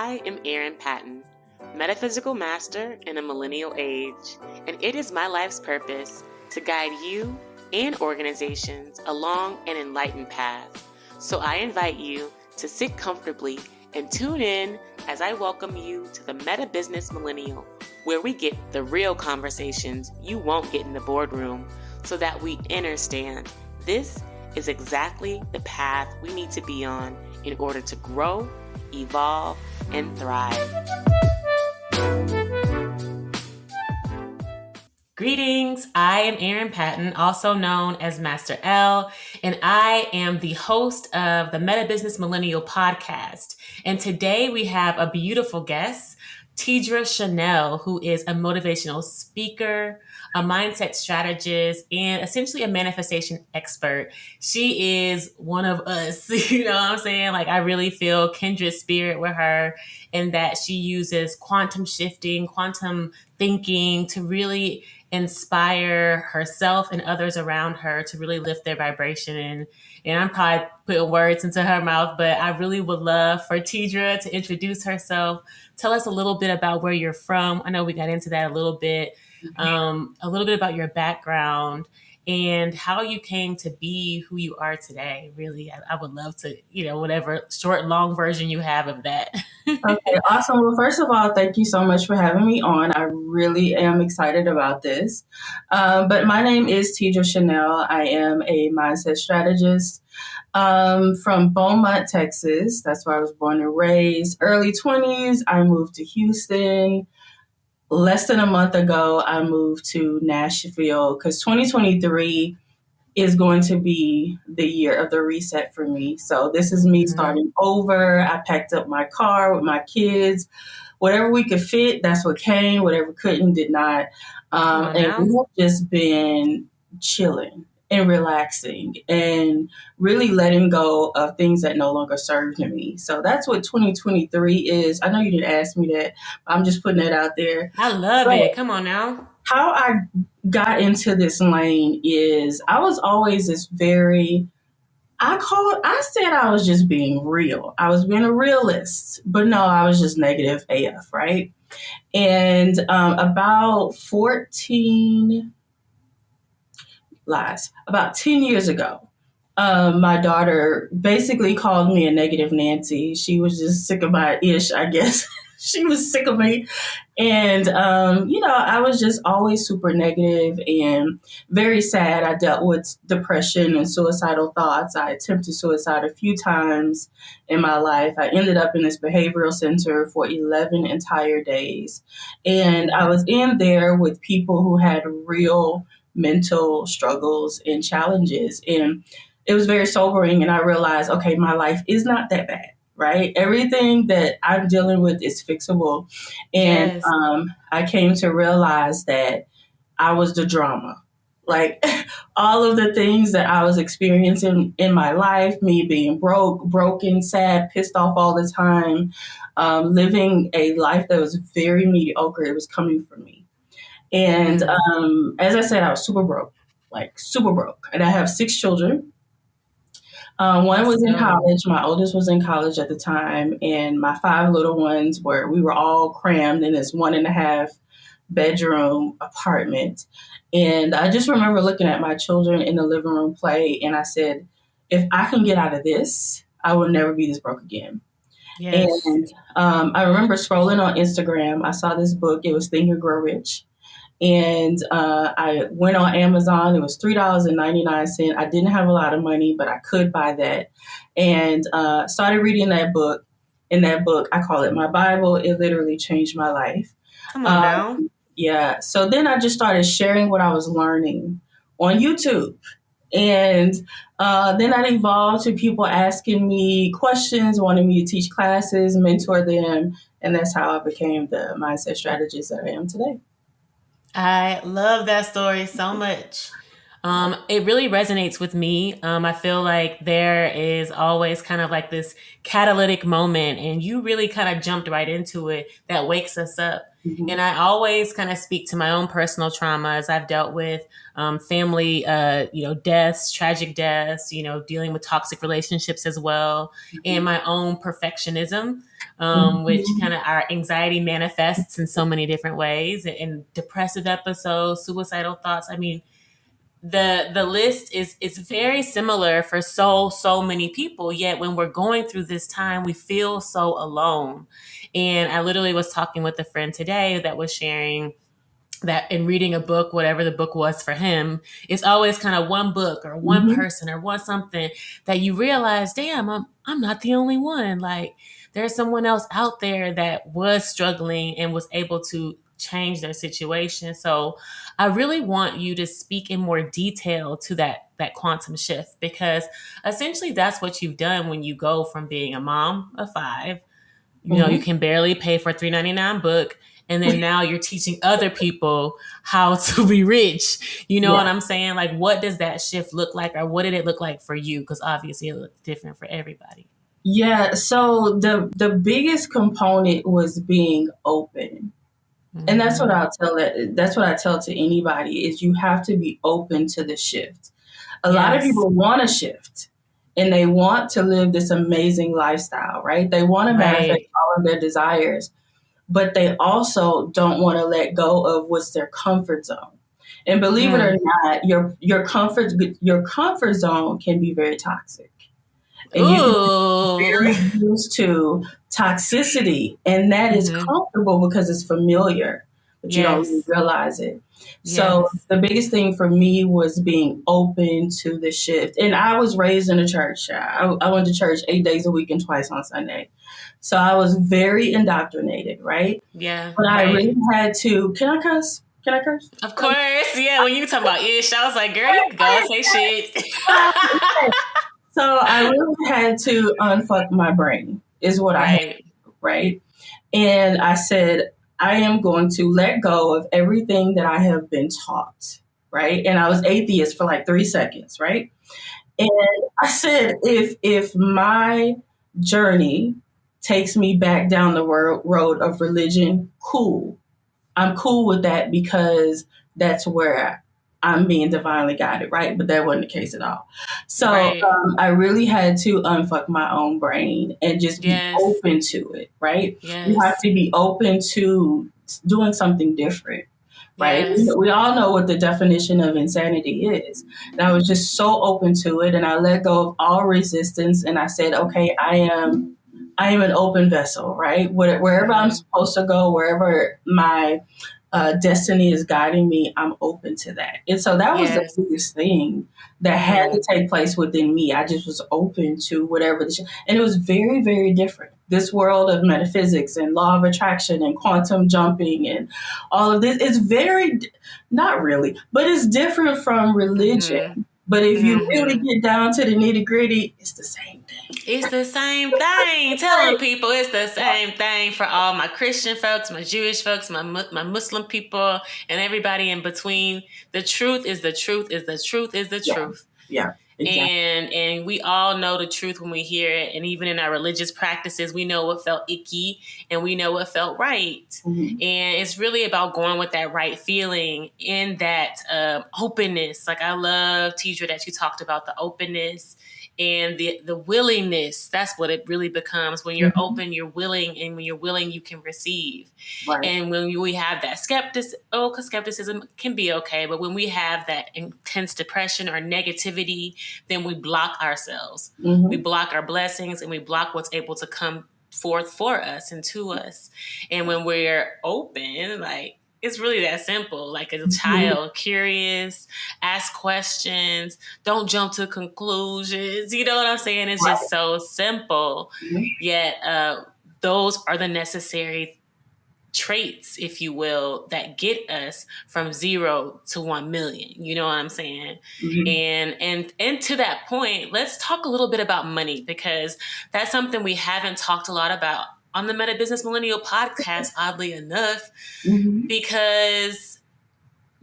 I am Erin Patten, metaphysical master in a millennial age, and it is my life's purpose to guide you and organizations along an enlightened path. So I invite you to sit comfortably and tune in as I welcome you to the MetaBusiness Millennial, where we get the real conversations you won't get in the boardroom so that we understand this is exactly the path we need to be on in order to grow, evolve, and thrive. Greetings, I am Erin Patten, also known as Master L, and I am the host of the MetaBusiness Millennial podcast. And today we have a beautiful guest, Tedra Chanel, who is a motivational speaker, a mindset strategist, and essentially a manifestation expert. She is one of us, you know what I'm saying? Like, I really feel kindred spirit with her in that she uses quantum shifting, quantum thinking to really inspire herself and others around her to really lift their vibration. And I'm probably putting words into her mouth, but I really would love for Tedra to introduce herself. Tell us a little bit about where you're from. I know we got into that a little bit about your background and how you came to be who you are today. Really, I would love to, whatever short, long version you have of that. Okay, awesome. Well, first of all, thank you so much for having me on. I really am excited about this. But my name is Tedra Chanel. I am a mindset strategist from Beaumont, Texas. That's where I was born and raised. Early 20s, I moved to Houston. Less than a month ago, I moved to Nashville because 2023 is going to be the year of the reset for me. So this is me starting over. I packed up my car with my kids. Whatever we could fit, that's what came. Whatever couldn't, did not. And we have just been chilling and relaxing and really letting go of things that no longer served me. So that's what 2023 is. I know you didn't ask me that. I'm just putting that out there. I love it. Come on now. How I got into this lane is I was always this I said I was just being real. I was being a realist, but no, I was just negative AF, right? And about 10 years ago, my daughter basically called me a negative Nancy. She was just sick of my ish, I guess. She was sick of me. And, I was just always super negative and very sad. I dealt with depression and suicidal thoughts. I attempted suicide a few times in my life. I ended up in this behavioral center for 11 entire days. And I was in there with people who had real mental struggles and challenges. And it was very sobering. And I realized, okay, my life is not that bad. Right? Everything that I'm dealing with is fixable. And Yes. I came to realize that I was the drama. Like all of the things that I was experiencing in my life, me being broken, sad, pissed off all the time, living a life that was very mediocre, it was coming from me. And as I said, I was super broke. And I have 6 children. One was in college. My oldest was in college at the time, and my 5 little ones we were all crammed in this 1.5 bedroom apartment. And I just remember looking at my children in the living room play, and I said, if I can get out of this, I will never be this broke again. Yes. And I remember scrolling on Instagram. I saw this book. It was Think and Grow Rich. And I went on Amazon. It was $3.99. I didn't have a lot of money, but I could buy that. And started reading that book. In that book, I call it my Bible. It literally changed my life. Come on now. Yeah. So then I just started sharing what I was learning on YouTube. And then that evolved to people asking me questions, wanting me to teach classes, mentor them. And that's how I became the mindset strategist that I am today. I love that story so much. It really resonates with me. I feel like there is always kind of like this catalytic moment, and you really kind of jumped right into it that wakes us up. Mm-hmm. And I always kind of speak to my own personal traumas. I've dealt with family, deaths, tragic deaths, dealing with toxic relationships as well, and my own perfectionism, which Mm-hmm. kind of our anxiety manifests in so many different ways, and depressive episodes, suicidal thoughts. I mean, the list is very similar for so many people, yet when we're going through this time we feel so alone. And I literally was talking with a friend today that was sharing that in reading a book, whatever the book was for him, it's always kind of one book or one Mm-hmm. person or one something that you realize, damn, I'm not the only one. Like there's someone else out there that was struggling and was able to change their situation. So I really want you to speak in more detail to that quantum shift, because essentially that's what you've done when you go from being a mom of five, you Mm-hmm. can barely pay for a $3.99 book, and then now you're teaching other people how to be rich. You know Yeah. what I'm saying? Like, what does that shift look like, or what did it look like for you? Because obviously it looked different for everybody. Yeah. So the biggest component was being open. And that's what Mm-hmm. I'll tell it. That's what I tell to anybody is you have to be open to the shift. A lot of Yes. people want to shift and they want to live this amazing lifestyle, right? They want to manifest Right. all of their desires, but they also don't want to let go of what's their comfort zone. And believe it or Mm. not, your comfort zone can be very toxic. And you can be Ooh. very used to toxicity, and that is Mm-hmm. comfortable because it's familiar, but you don't really Yes. realize it. So Yes. the biggest thing for me was being open to the shift. And I was raised in a church. I went to church 8 days a week and twice on Sunday. So I was very indoctrinated, right? Yeah. But I really Right. had to. Can I cuss? Can I curse? Of course. Yeah. When you talking about ish, I was like, girl, you can go say shit. So I really had to unfuck my brain, is what I had Right. to do, right? And I said, I am going to let go of everything that I have been taught, right? And I was atheist for like 3 seconds, right? And I said, if my journey takes me back down the road of religion, cool. I'm cool with that because that's where I'm being divinely guided, right? But that wasn't the case at all. So Right. I really had to unfuck my own brain and just be Yes. open to it, right? You have Yes. to be open to doing something different, right? Yes. We all know what the definition of insanity is. And I was just so open to it, and I let go of all resistance, and I said, okay, I am an open vessel, right? Wherever I'm Mm-hmm. supposed to go, wherever my destiny is guiding me, I'm open to that. And so that was the Yes. biggest thing that had to Mm. take place within me. I just was open to whatever and it was very, very different. This world of metaphysics and law of attraction and quantum jumping and all of this is very, not really, but it's different from religion. Mm-hmm. But if you really Mm-hmm. get down to the nitty gritty, it's the same thing. It's the same thing. Tell them people it's the same thing for all my Christian folks, my Jewish folks, my Muslim people, and everybody in between. The truth is the truth is the truth is the Yeah, truth. yeah, exactly. And we all know the truth when we hear it, and even in our religious practices we know what felt icky and we know what felt right. Mm-hmm. And it's really about going with that right feeling in that openness. Like I love, Tedra, that you talked about the openness and the willingness. That's what it really becomes. When you're Mm-hmm. open, you're willing, and when you're willing, you can receive. Right. And when we have that because skepticism can be okay, but when we have that intense depression or negativity, then we block ourselves. We Mm-hmm. block our blessings, and we block what's able to come forth for us and to us. And when we're open, like, it's really that simple. Like a Mm-hmm. child, curious, ask questions, don't jump to conclusions. You know what I'm saying? It's Right. just so simple. Mm-hmm. Yet those are the necessary traits, if you will, that get us from 0 to 1 million. You know what I'm saying? Mm-hmm. And to that point, let's talk a little bit about money, because that's something we haven't talked a lot about on the Meta Business Millennial podcast, oddly enough, Mm-hmm. because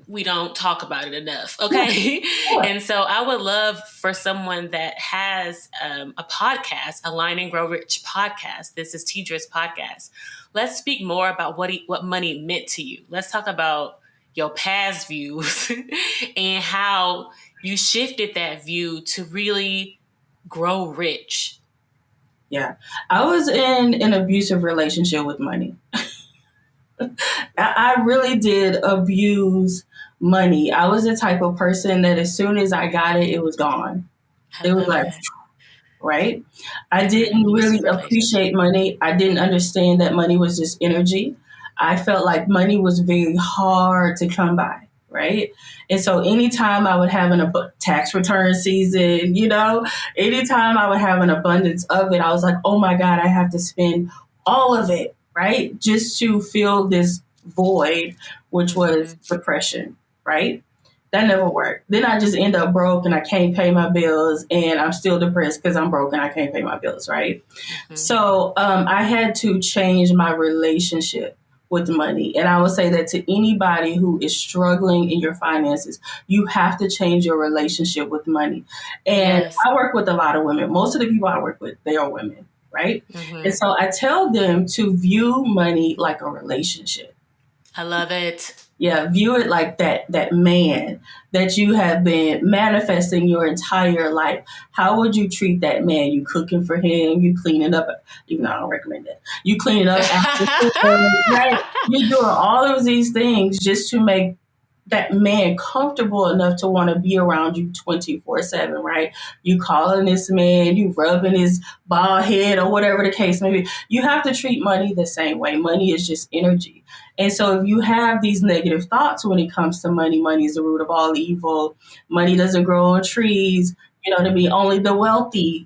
we don't talk about it enough. Yeah, Okay. sure. And so I would love for someone that has a podcast, a Line and Grow Rich podcast. This is Tedra's podcast. Let's speak more about what money meant to you. Let's talk about your past views and how you shifted that view to really grow rich. Yeah. I was in an abusive relationship with money. I really did abuse money. I was the type of person that as soon as I got it, it was gone. I It was love like, that. right? I In an didn't really abusive relationship. appreciate money. I didn't understand that money was just energy. I felt like money was very hard to come by, right? And so anytime I would have tax return season, anytime I would have an abundance of it, I was like, oh my God, I have to spend all of it, right? Just to fill this void, which was Mm-hmm. depression, right? That never worked. Then I just end up broke and I can't pay my bills and I'm still depressed because I'm broke and I can't pay my bills, right? Mm-hmm. So I had to change my relationship with money. And I would say that to anybody who is struggling in your finances, you have to change your relationship with money. And Yes. I work with a lot of women. Most of the people I work with, they are women, right? And Mm-hmm. so I tell them to view money like a relationship. I love it. Yeah, view it like that man that you have been manifesting your entire life. How would you treat that man? You cooking for him, you cleaning up, even though I don't recommend that. You cleaning up after him, right? You're doing all of these things just to make that man comfortable enough to want to be around you 24/7, right? You calling this man, you rubbing his bald head or whatever the case may be. You have to treat money the same way. Money is just energy. And so if you have these negative thoughts when it comes to money, money is the root of all evil. Money doesn't grow on trees. To be only the wealthy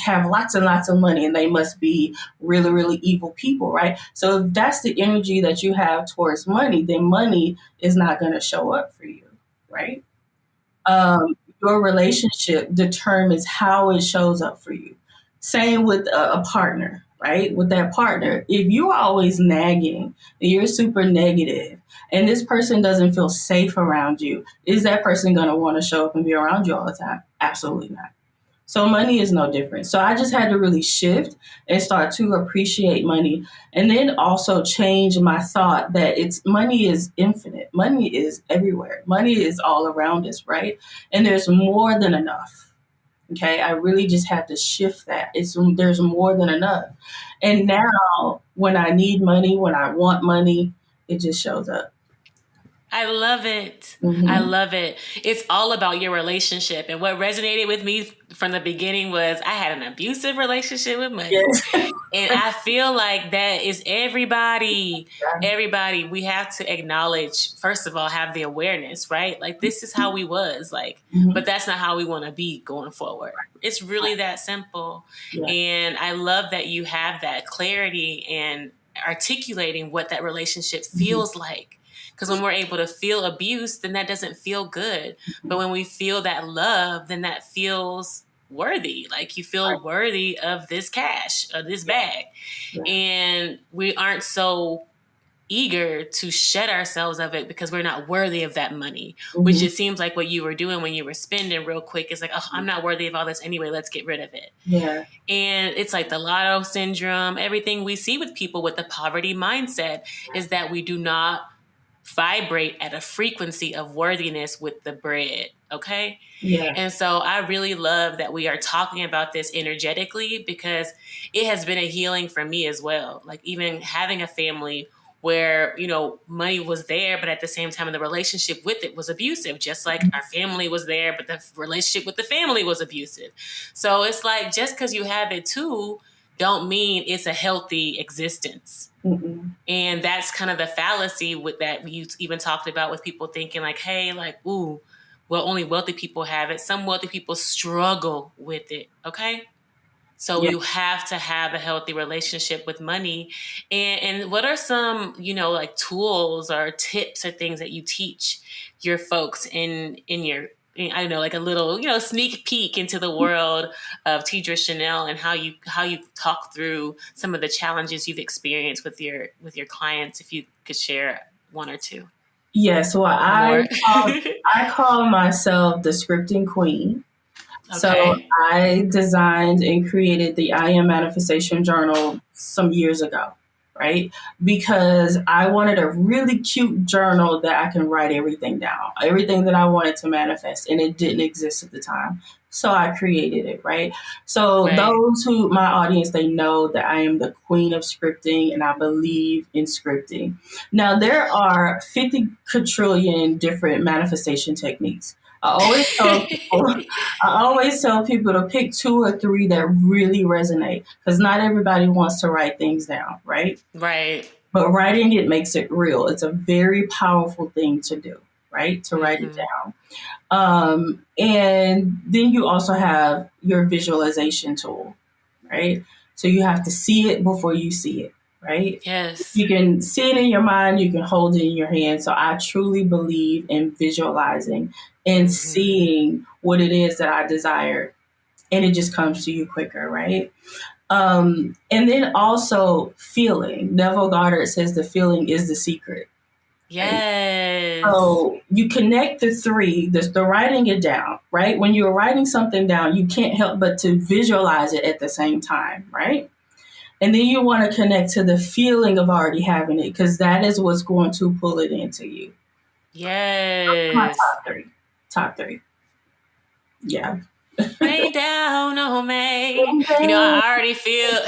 have lots and lots of money and they must be really, really evil people, right? So if that's the energy that you have towards money, then money is not going to show up for you, right? Your relationship determines how it shows up for you. Same with a partner, right? With that partner, if you're always nagging, you're super negative, and this person doesn't feel safe around you, is that person going to want to show up and be around you all the time? Absolutely not. So money is no different. So I just had to really shift and start to appreciate money and then also change my thought that it's money is infinite. Money is everywhere. Money is all around us, right? And there's more than enough. Okay? I really just had to shift that. There's more than enough. And now when I need money, when I want money, it just shows up. I love it. I Mm-hmm. love it. It's all about your relationship. And what resonated with me from the beginning was I had an abusive relationship with money. Yes. And I feel like that is everybody. Everybody, we have to acknowledge, first of all, have the awareness, right? Like this is how we was, like, Mm-hmm. but that's not how we want to be going forward. It's really that simple. Yeah. And I love that you have that clarity and articulating what that relationship Mm-hmm. feels like. Because when we're able to feel abuse, then that doesn't feel good. But when we feel that love, then that feels worthy. Like you Right. feel worthy of this cash or this Yeah. bag. Yeah. And we aren't so eager to shed ourselves of it because we're not worthy of that money, which Mm-hmm. it seems like what you were doing when you were spending real quick is like, oh, I'm not worthy of all this anyway. Let's get rid of it. Yeah. And it's like the lotto syndrome. Everything we see with people with the poverty mindset is that we do not vibrate at a frequency of worthiness with the bread. Okay. Yeah. And so I really love that we are talking about this energetically because it has been a healing for me as well. Like even having a family where, money was there, but at the same time, the relationship with it was abusive, just like our family was there, but the relationship with the family was abusive. So it's like, just because you have it too, don't mean it's a healthy existence. Mm-mm. And that's kind of the fallacy with that you even talked about with people thinking like, hey, like, ooh, well, only wealthy people have it. Some wealthy people struggle with it. Okay. So Yeah. you have to have a healthy relationship with money. And what are some, like tools or tips or things that you teach your folks in your, I don't know, like a little, sneak peek into the world of Tedra Chanel and how you talk through some of the challenges you've experienced with your clients, if you could share one or two. Yes, well, more? I call myself the scripting queen. So Okay. I designed and created the I Am Manifestation Journal some years ago, right? Because I wanted a really cute journal that I can write everything down, everything that I wanted to manifest, and it didn't exist at the time. So I created it, right? So Right. those who my audience, they know that I am the queen of scripting and I believe in scripting. Now there are 50 quadrillion different manifestation techniques. I always tell people I always tell people to pick two or three that really resonate because not everybody wants to write things down, right? Right. But writing it makes it real. It's a very powerful thing to do, right? To write it Mm-hmm. down. And then you also have your visualization tool, right? So you have to see it before you see it, right? Yes. You can see it in your mind, you can hold it in your hand. So I truly believe in visualizing and Mm-hmm. seeing what it is that I desire, and it just comes to you quicker, right? And then also feeling. Neville Goddard says the feeling is the secret, right? Yes. So you connect the three, the writing it down, right? When you're writing something down, you can't help but to visualize it at the same time, right? And then you want to connect to the feeling of already having it because that is what's going to pull it into you. My Yes. top three. Top three. Yeah. Rain down on me. I already feel.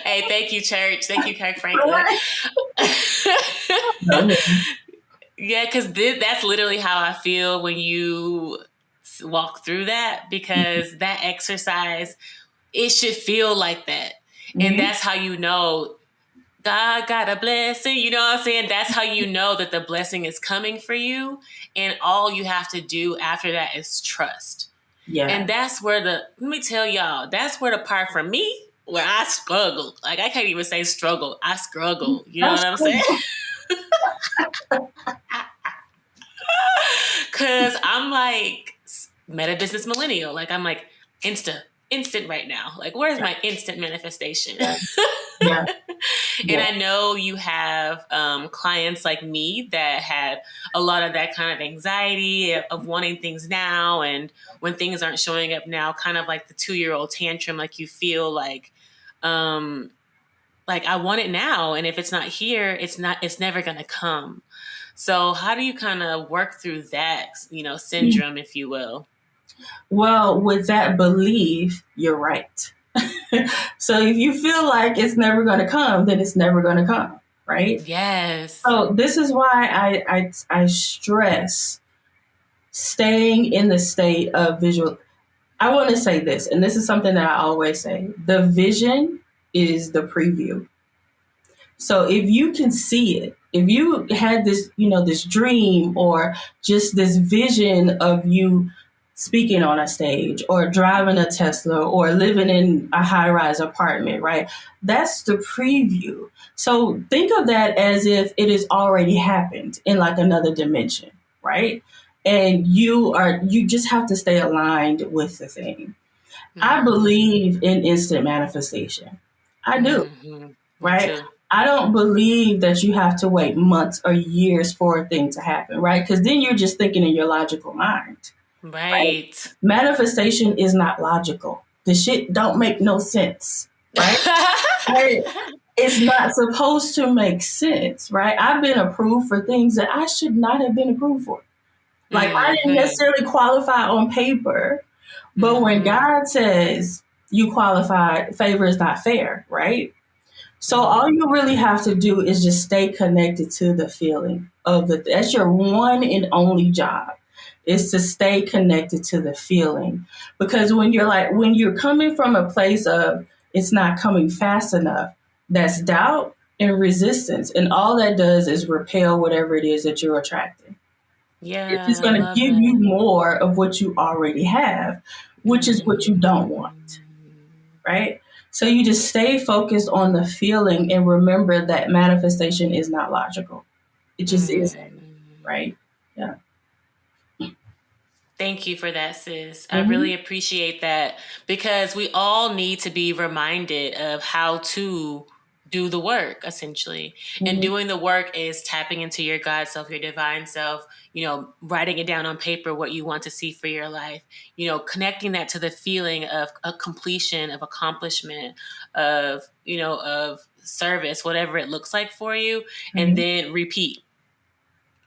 Hey, thank you, church. Thank you, Kirk Franklin. Yeah, because that's literally how I feel when you walk through that, because that exercise, it should feel like that. And Mhm. that's how you know God got a blessing. You know what I'm saying? That's how you know that the blessing is coming for you. And all you have to do after that is trust. Yeah. And that's where let me tell y'all, that's where the part for me where I struggle. Like, I can't even say struggle. I struggle. You know That's what I'm saying? cool. Cause I'm like meta business millennial. Like, I'm like instant right now. Like, where's my instant manifestation? Yeah. Yeah. And Yeah. I know you have clients like me that had a lot of that kind of anxiety of wanting things now. And when things aren't showing up now, kind of like the 2-year-old tantrum, like you feel um, like I want it now. And if it's not here, it's never going to come. So how do you kind of work through that, syndrome, if you will? Well, with that belief, you're right. So if you feel like it's never going to come, then it's never going to come, right? Yes. So this is why I stress staying in the state of visual. I want to say this, and this is something that I always say: the vision is the preview. So if you can see it, if you had this, this dream or just this vision of you speaking on a stage or driving a Tesla or living in a high rise apartment, right? That's the preview. So think of that as if it has already happened in like another dimension, right? And you just have to stay aligned with the thing. I Mm-hmm. believe in instant manifestation. I do, Mm-hmm. Me right? too. I don't believe that you have to wait months or years for a thing to happen, right? Because then you're just thinking in your logical mind, right? Right. Manifestation is not logical. The shit don't make no sense, right? Right? It's not supposed to make sense, right? I've been approved for things that I should not have been approved for. Like I didn't Mm-hmm. necessarily qualify on paper, but when Mm-hmm. God says you qualified, favor is not fair, right? So all Mm-hmm. you really have to do is just stay connected to the feeling of that's your one and only job is to stay connected to the feeling. Because when you're coming from a place of it's not coming fast enough, that's doubt and resistance. And all that does is repel whatever it is that you're attracting. It's just Yeah, I going to love give that. you more of what you already have, which is what you don't Mm-hmm. want, right? So you just stay focused on the feeling and remember that manifestation is not logical. It just isn't, Mm-hmm. right? Yeah. Thank you for that, sis. I Mm-hmm. really appreciate that, because we all need to be reminded of how to do the work essentially. And Mm-hmm. doing the work is tapping into your God self, your divine self, writing it down on paper what you want to see for your life, connecting that to the feeling of a completion, of accomplishment, of service, whatever it looks like for you, and Mm-hmm. then repeat,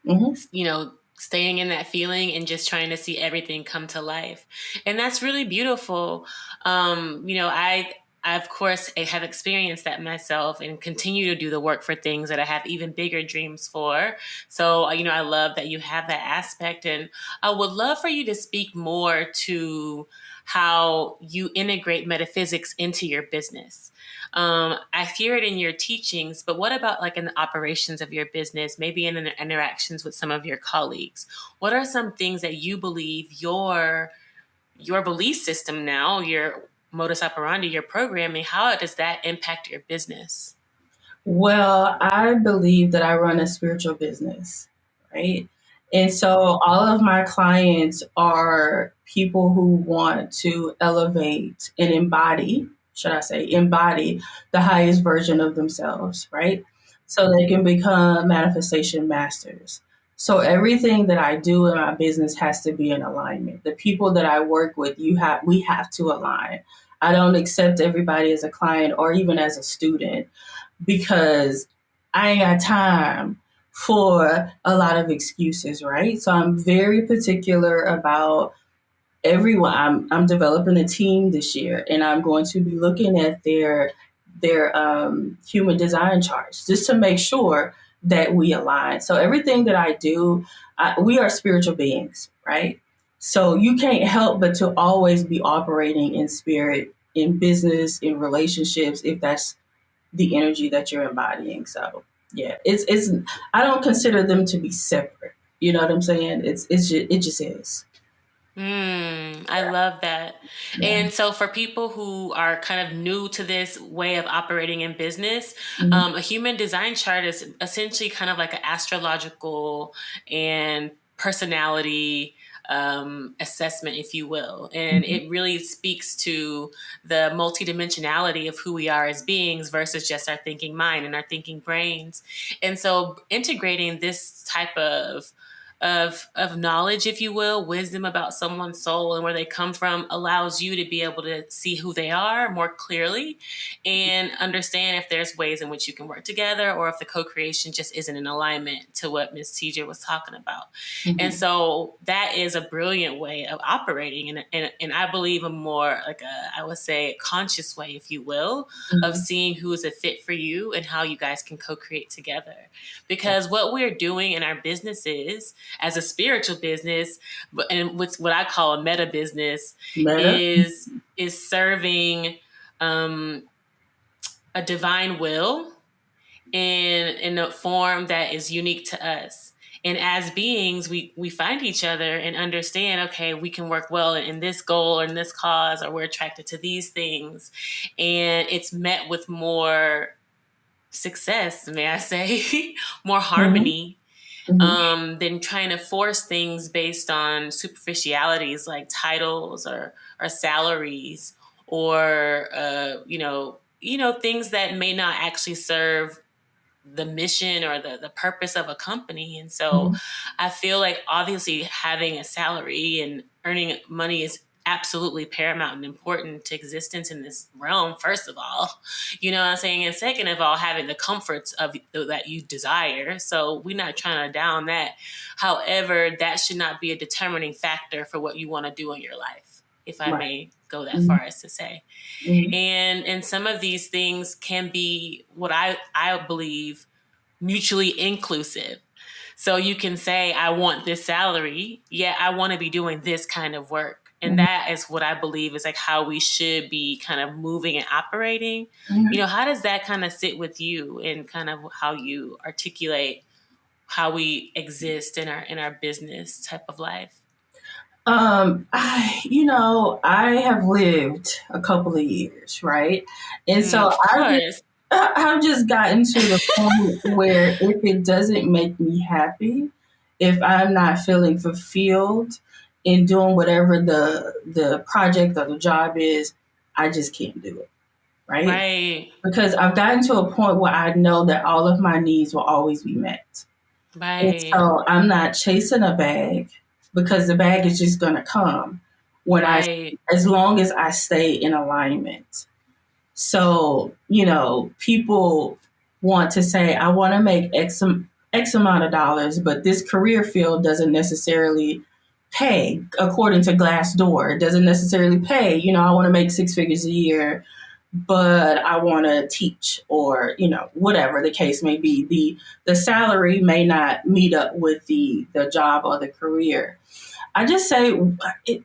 Mm-hmm. staying in that feeling and just trying to see everything come to life. And that's really beautiful. I of course have experienced that myself and continue to do the work for things that I have even bigger dreams for. So, I love that you have that aspect, and I would love for you to speak more to how you integrate metaphysics into your business. I hear it in your teachings, but what about like in the operations of your business, maybe in the interactions with some of your colleagues? What are some things that you believe your belief system now, your modus operandi, your programming, how does that impact your business? Well, I believe that I run a spiritual business, right? And so all of my clients are people who want to elevate and embody, should I say, embody the highest version of themselves, right? So they can become manifestation masters. So everything that I do in my business has to be in alignment. The people that I work with, we have to align. I don't accept everybody as a client or even as a student because I ain't got time for a lot of excuses, right? So I'm very particular about everyone. I'm developing a team this year, and I'm going to be looking at their human design charts just to make sure that we align. So everything that I do, we are spiritual beings, right? So you can't help but to always be operating in spirit, in business, in relationships, if that's the energy that you're embodying. So yeah, it's I don't consider them to be separate. You know what I'm saying? It just is. I love that. Yeah. And so, for people who are kind of new to this way of operating in business, Mm-hmm. a human design chart is essentially kind of like an astrological and personality assessment, if you will. And Mm-hmm. it really speaks to the multidimensionality of who we are as beings versus just our thinking mind and our thinking brains. And so, integrating this type of knowledge, if you will, wisdom about someone's soul and where they come from allows you to be able to see who they are more clearly and understand if there's ways in which you can work together or if the co-creation just isn't in alignment to what Ms. TJ was talking about. And Mm-hmm. so that is a brilliant way of operating, and I believe a more like I would say conscious way, if you will, of Mm-hmm. seeing who is a fit for you and how you guys can co-create together. Yeah. Because what we're doing in our businesses as a spiritual business, and with what I call a meta business, Meta. is serving um, a divine will in a form that is unique to us. And as beings, we find each other and understand, okay, we can work well in this goal or in this cause, or we're attracted to these things. And it's met with more success, may I say, more Mm-hmm. harmony, Mm-hmm. than trying to force things based on superficialities like titles or salaries or things that may not actually serve the mission or the purpose of a company. And so Mm-hmm. I feel like obviously having a salary and earning money is absolutely paramount and important to existence in this realm, first of all. You know what I'm saying? And second of all, having the comforts of that you desire. So we're not trying to down that. However, that should not be a determining factor for what you want to do in your life, if I Right. may go that Mm-hmm. far as to say. Mm-hmm. And some of these things can be what I believe mutually inclusive. So you can say, I want this salary, yet I want to be doing this kind of work. And Mm-hmm. that is what I believe is like how we should be kind of moving and operating. Mm-hmm. How does that kind of sit with you and kind of how you articulate how we exist in our business type of life? I have lived a couple of years, right? And so Of course. I've just gotten to the point where if it doesn't make me happy, if I'm not feeling fulfilled in doing whatever the project or the job is, I just can't do it, right? Right. Because I've gotten to a point where I know that all of my needs will always be met. And Right. so I'm not chasing a bag because the bag is just going to come when Right. as long as I stay in alignment. So, people want to say, I want to make X amount of dollars, but this career field doesn't necessarily pay according to Glassdoor. It doesn't necessarily pay. I want to make six figures a year, but I want to teach, or whatever the case may be. The salary may not meet up with the job or the career. I just say it,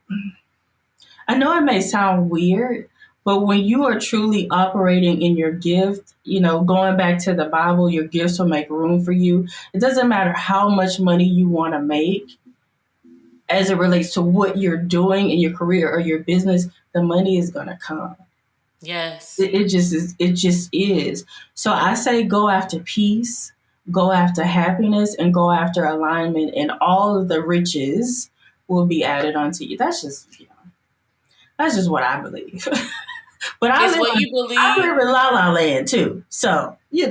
I know it may sound weird, but when you are truly operating in your gift, going back to the Bible, your gifts will make room for you. It doesn't matter how much money you want to make as it relates to what you're doing in your career or your business, the money is going to come. Yes. It just is. It just is. So I say go after peace, go after happiness, and go after alignment, and all of the riches will be added onto you. That's just what I believe. But It's what you I believe. live in La La Land too. So, You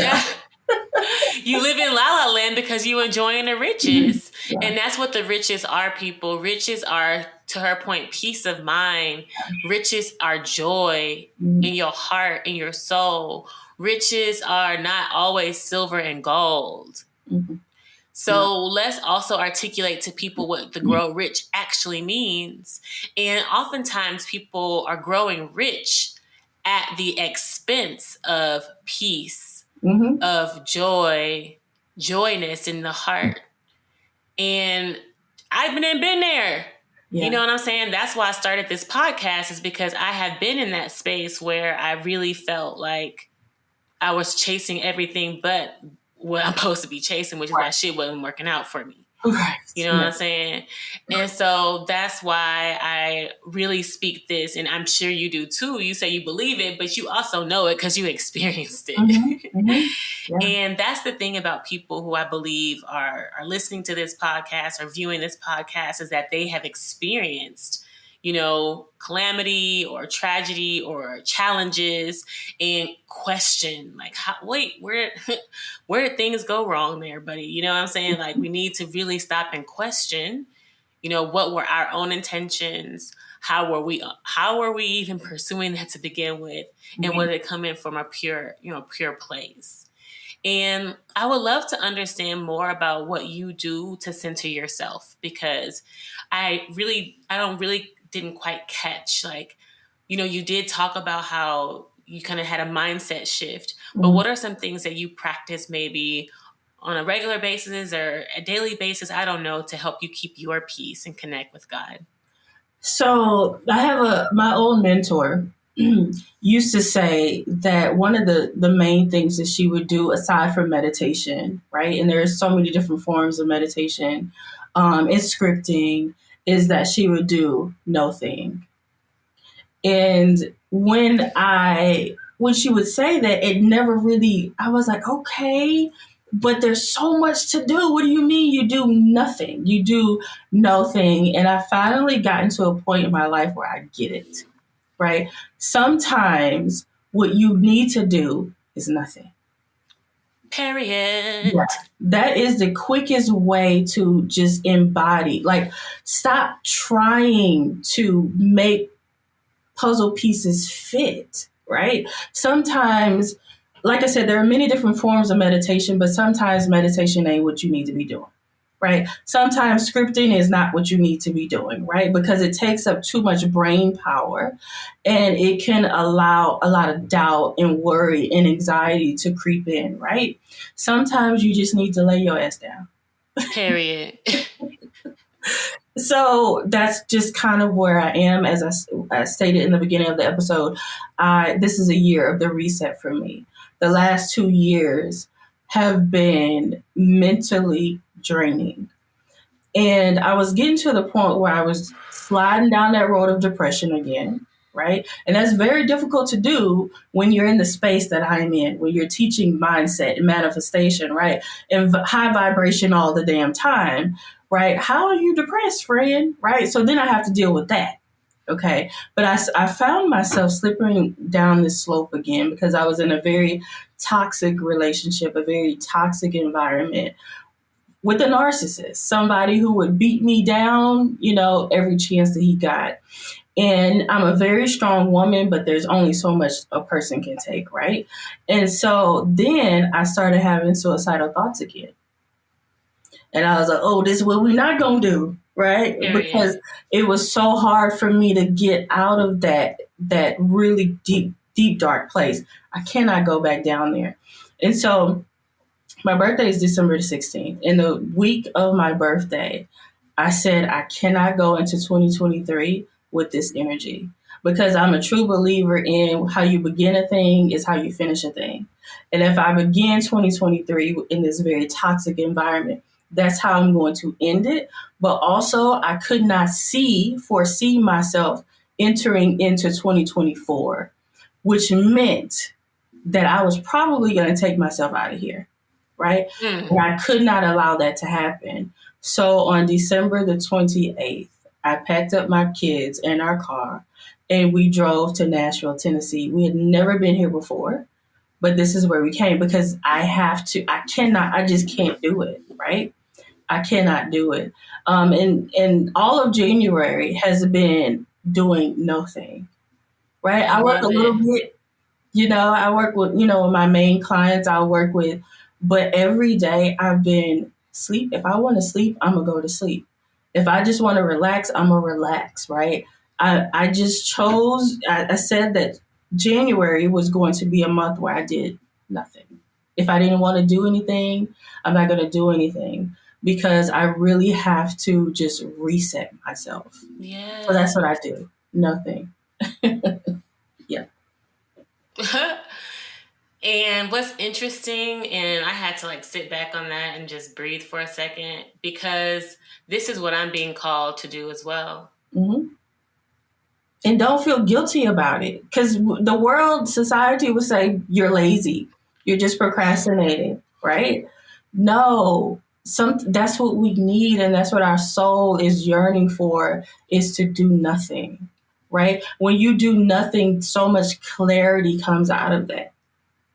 live in La La Land because you enjoying the riches. Yeah. And that's what the riches are, people. Riches are, to her point, peace of mind. Riches are joy Mm-hmm. in your heart, in your soul. Riches are not always silver and gold. Mm-hmm. So let's also articulate to people what the grow rich actually means. And oftentimes people are growing rich at the expense of peace, Mm-hmm. of joy, joyness in the heart. And I've been there. You Yeah. know what I'm saying? That's why I started this podcast, is because I have been in that space where I really felt like I was chasing everything but what I'm supposed to be chasing, which is why shit wasn't working out for me. Right. You know what I'm saying? And so that's why I really speak this, and I'm sure you do too. You say you believe it, but you also know it because you experienced it. Mm-hmm. Mm-hmm. Yeah. And that's the thing about people who I believe are listening to this podcast or viewing this podcast, is that they have experienced, calamity or tragedy or challenges, and question like, wait, where did things go wrong there, buddy? You know what I'm saying? Like, we need to really stop and question, what were our own intentions? How were we even pursuing that to begin with? And Mm-hmm. was it coming from a pure place? And I would love to understand more about what you do to center yourself, because I didn't quite catch, like, you did talk about how you kind of had a mindset shift, but what are some things that you practice maybe on a regular basis or a daily basis, I don't know, to help you keep your peace and connect with God? So I have my old mentor used to say that one of the main things that she would do aside from meditation, right? And there's so many different forms of meditation, and scripting, is that she would do no thing. And when she would say that, it never really, I was like, okay, but there's so much to do. What do you mean you do nothing? You do no thing. And I finally gotten to a point in my life where I get it, right? Sometimes what you need to do is nothing. Period. Yeah, that is the quickest way to just embody. Like, stop trying to make puzzle pieces fit, right? Sometimes, like I said, there are many different forms of meditation, but sometimes meditation ain't what you need to be doing, right? Sometimes scripting is not what you need to be doing, right? Because it takes up too much brain power, and it can allow a lot of doubt and worry and anxiety to creep in, right? Sometimes you just need to lay your ass down. Period. So that's just kind of where I am. As I stated in the beginning of the episode, this is a year of the reset for me. The last 2 years have been mentally draining. And I was getting to the point where I was sliding down that road of depression again, right? And that's very difficult to do when you're in the space that I'm in, when you're teaching mindset and manifestation, right? And high vibration all the damn time, right? How are you depressed, friend? Right? So then I have to deal with that. Okay. But I found myself slipping down this slope again because I was in a very toxic relationship, a very toxic environment with a narcissist, somebody who would beat me down, every chance that he got. And I'm a very strong woman, but there's only so much a person can take, right? And so then I started having suicidal thoughts again. And I was like, oh, this is what we're not going to do, right? Period. Because it was so hard for me to get out of that really deep, deep, dark place. I cannot go back down there. And so my birthday is December the 16th. In the week of my birthday, I said I cannot go into 2023 with this energy because I'm a true believer in how you begin a thing is how you finish a thing. And if I begin 2023 in this very toxic environment, that's how I'm going to end it. But also, I could not foresee myself entering into 2024, which meant that I was probably going to take myself out of here, right? And I could not allow that to happen. So on December the 28th, I packed up my kids in our car and we drove to Nashville, Tennessee. We had never been here before, but this is where we came because I just can't do it, right? I cannot do it. And all of January has been doing nothing, right? I I work a love it. little bit, I work with, my main clients I'll work with, but every day I've been sleep. If I want to sleep, I'm going to go to sleep. If I just want to relax, I'm going to relax, right? I just I said that January was going to be a month where I did nothing. If I didn't want to do anything, I'm not going to do anything because I really have to just reset myself. So Yeah. that's what I do. Nothing. Yeah. And what's interesting, and I had to like sit back on that and just breathe for a second because this is what I'm being called to do as well. Mm-hmm. And don't feel guilty about it because the world, society would say you're lazy, you're just procrastinating, right? No, that's what we need, and that's what our soul is yearning for, is to do nothing, right? When you do nothing, so much clarity comes out of that,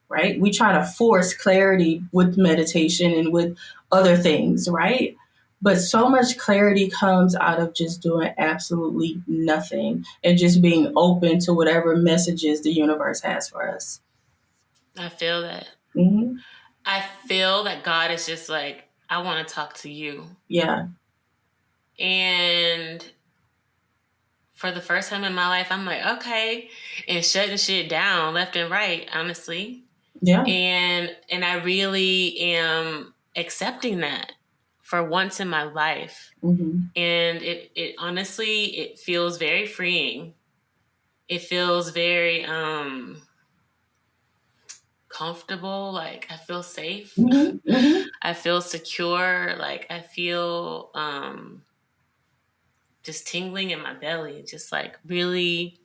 right? We try to force clarity with meditation and with other things, right? But so much clarity comes out of just doing absolutely nothing and just being open to whatever messages the universe has for us. I feel that. Mm-hmm. I feel that God is just like, I want to talk to you. Yeah. And for the first time in my life, I'm like, okay, and shutting shit down left and right, honestly. Yeah. And I really am accepting that for once in my life. Mm-hmm. And it honestly, it feels very freeing. It feels very comfortable, like I feel safe. Mm-hmm. Mm-hmm. I feel secure, like I feel just tingling in my belly, just like really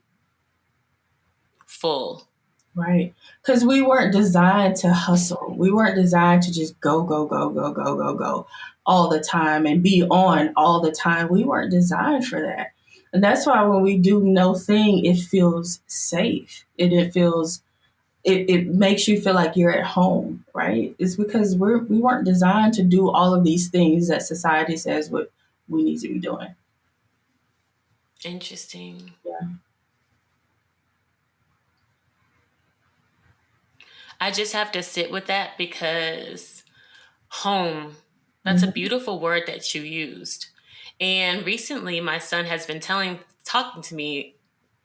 full. Right. Because we weren't designed to hustle. We weren't designed to just go, go, go, go, go, go, go all the time and be on all the time. We weren't designed for that. And that's why when we do no thing, it feels safe. It makes you feel like you're at home, right? It's because we weren't designed to do all of these things that society says what we need to be doing. Interesting. Yeah. I just have to sit with that because home, that's a Mm-hmm. beautiful word that you used. And recently my son has been talking to me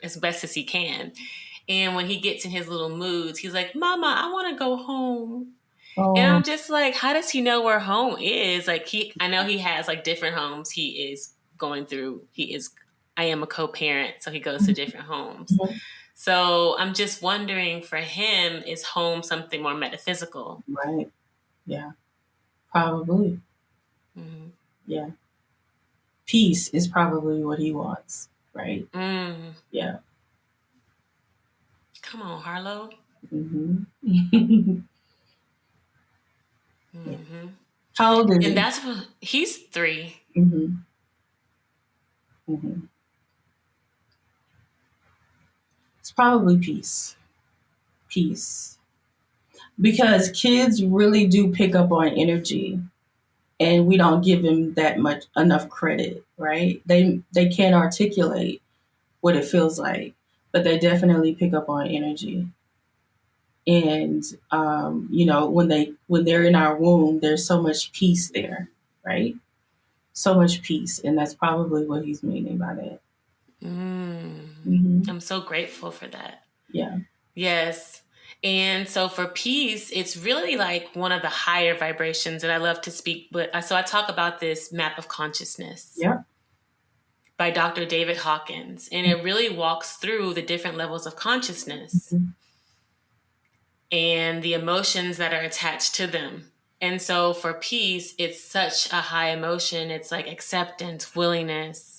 as best as he can. And when he gets in his little moods, he's like, Mama, I want to go home. And Oh. I'm just like, how does he know where home is? Like I know he has like different homes he is going through. I am a co-parent, so he goes to different homes. Mm-hmm. So I'm just wondering for him, is home something more metaphysical? Right. Yeah. Probably. Mm. Yeah. Peace is probably what he wants, right? Mm. Yeah. Come on, Harlow. Hmm. Yeah. Hmm. How old is And he? that's what he's 3. Hmm. Hmm. It's probably peace. Peace. Because kids really do pick up on energy, and we don't give them that much enough credit, right? They can't articulate what it feels like, but they definitely pick up on energy. And when they're in our womb, there's so much peace there, right? So much peace, and that's probably what he's meaning by that. I'm so grateful for that. Yeah. Yes. And so for peace, it's really like one of the higher vibrations that I love to speak. But so I talk about this map of consciousness Yeah. by Dr. David Hawkins, and it really walks through the different levels of consciousness and the emotions that are attached to them. And so for peace, it's such a high emotion. It's like acceptance, willingness,